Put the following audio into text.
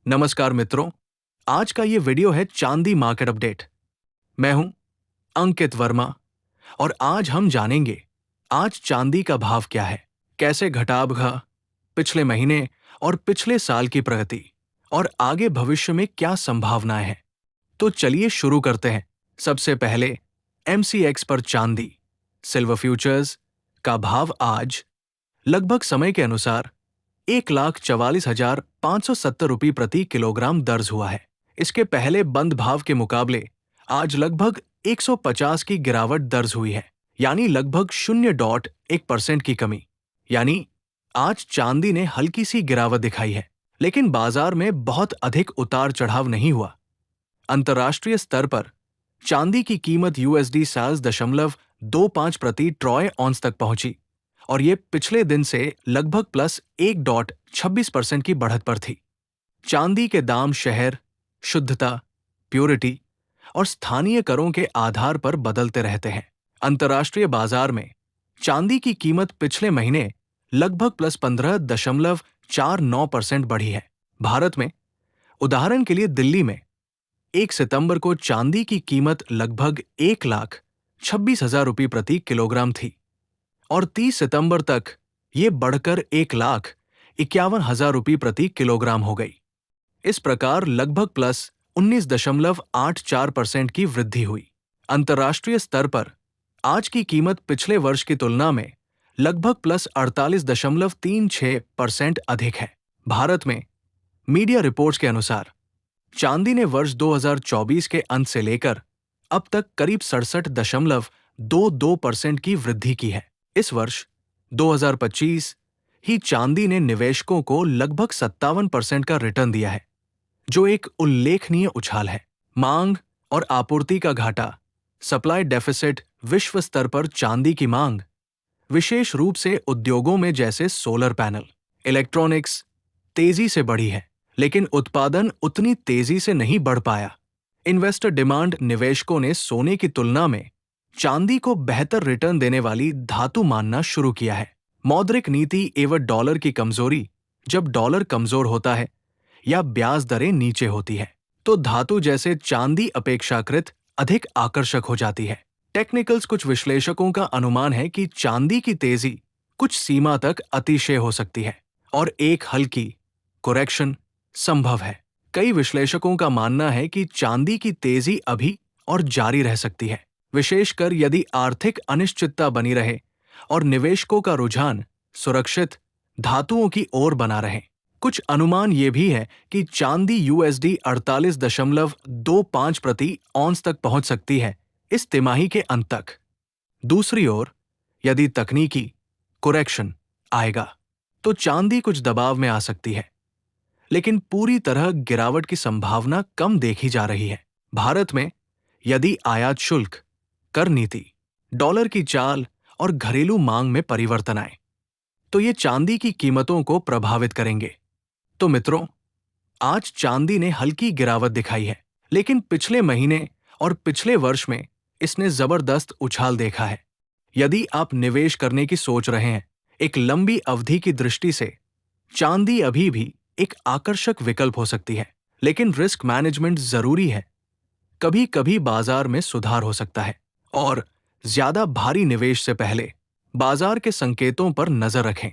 नमस्कार मित्रों, आज का ये वीडियो है चांदी मार्केट अपडेट। मैं हूं अंकित वर्मा और आज हम जानेंगे आज चांदी का भाव क्या है, कैसे घटा बढ़ा, पिछले महीने और पिछले साल की प्रगति और आगे भविष्य में क्या संभावनाएं हैं। तो चलिए शुरू करते हैं। सबसे पहले MCX पर चांदी सिल्वर फ्यूचर्स का भाव आज लगभग समय के अनुसार 1,44,570 रुपये प्रति किलोग्राम दर्ज हुआ है। इसके पहले बंद भाव के मुकाबले आज लगभग 150 की गिरावट दर्ज हुई है, यानी लगभग 0.1% की कमी। यानी आज चांदी ने हल्की सी गिरावट दिखाई है, लेकिन बाजार में बहुत अधिक उतार चढ़ाव नहीं हुआ। अंतर्राष्ट्रीय स्तर पर चांदी की कीमत USD 7.25 प्रति ट्रॉय ऑन्स तक पहुंची और ये पिछले दिन से लगभग प्लस 1.26% की बढ़त पर थी। चांदी के दाम शहर, शुद्धता, प्योरिटी और स्थानीय करों के आधार पर बदलते रहते हैं। अंतर्राष्ट्रीय बाजार में चांदी की कीमत पिछले महीने लगभग प्लस 15.49% बढ़ी है। भारत में उदाहरण के लिए दिल्ली में 1 सितंबर को चांदी की कीमत लगभग 1,26,000 रुपये प्रति किलोग्राम थी और 30 सितंबर तक ये बढ़कर 1,51,000 रुपये प्रति किलोग्राम हो गई। इस प्रकार लगभग प्लस 19.84% की वृद्धि हुई। अंतर्राष्ट्रीय स्तर पर आज की कीमत पिछले वर्ष की तुलना में लगभग प्लस 48.36% अधिक है। भारत में मीडिया रिपोर्ट्स के अनुसार चांदी ने वर्ष 2024 के अंत से लेकर अब तक करीब 67.22% की वृद्धि की है। इस वर्ष 2025 ही चांदी ने निवेशकों को लगभग 57% का रिटर्न दिया है, जो एक उल्लेखनीय उछाल है। मांग और आपूर्ति का घाटा, सप्लाई डेफिसिट, विश्व स्तर पर चांदी की मांग, विशेष रूप से उद्योगों में जैसे सोलर पैनल, इलेक्ट्रॉनिक्स, तेजी से बढ़ी है, लेकिन उत्पादन उतनी तेजी से नहीं बढ़ पाया। इन्वेस्टर डिमांड निवेशकों ने सोने की तुलना में चांदी को बेहतर रिटर्न देने वाली धातु मानना शुरू किया है। मौद्रिक नीति एवं डॉलर की कमजोरी, जब डॉलर कमजोर होता है या ब्याज दरें नीचे होती है, तो धातु जैसे चांदी अपेक्षाकृत अधिक आकर्षक हो जाती है। टेक्निकल्स कुछ विश्लेषकों का अनुमान है कि चांदी की तेजी कुछ सीमा तक अतिशय हो सकती है और एक हल्की करेक्शन संभव है। कई विश्लेषकों का मानना है कि चांदी की तेजी अभी और जारी रह सकती है, विशेषकर यदि आर्थिक अनिश्चितता बनी रहे और निवेशकों का रुझान सुरक्षित धातुओं की ओर बना रहे। कुछ अनुमान ये भी है कि चांदी USD 48.25 प्रति ऑन्स तक पहुंच सकती है इस तिमाही के अंत तक। दूसरी ओर, यदि तकनीकी करेक्शन आएगा तो चांदी कुछ दबाव में आ सकती है, लेकिन पूरी तरह गिरावट की संभावना कम देखी जा रही है। भारत में यदि आयात शुल्क, कर नीति, डॉलर की चाल और घरेलू मांग में परिवर्तन आए तो ये चांदी की कीमतों को प्रभावित करेंगे। तो मित्रों, आज चांदी ने हल्की गिरावट दिखाई है, लेकिन पिछले महीने और पिछले वर्ष में इसने जबरदस्त उछाल देखा है। यदि आप निवेश करने की सोच रहे हैं एक लंबी अवधि की दृष्टि से, चांदी अभी भी एक आकर्षक विकल्प हो सकती है, लेकिन रिस्क मैनेजमेंट जरूरी है। कभी कभी बाजार में सुधार हो सकता है और ज्यादा भारी निवेश से पहले बाजार के संकेतों पर नजर रखें।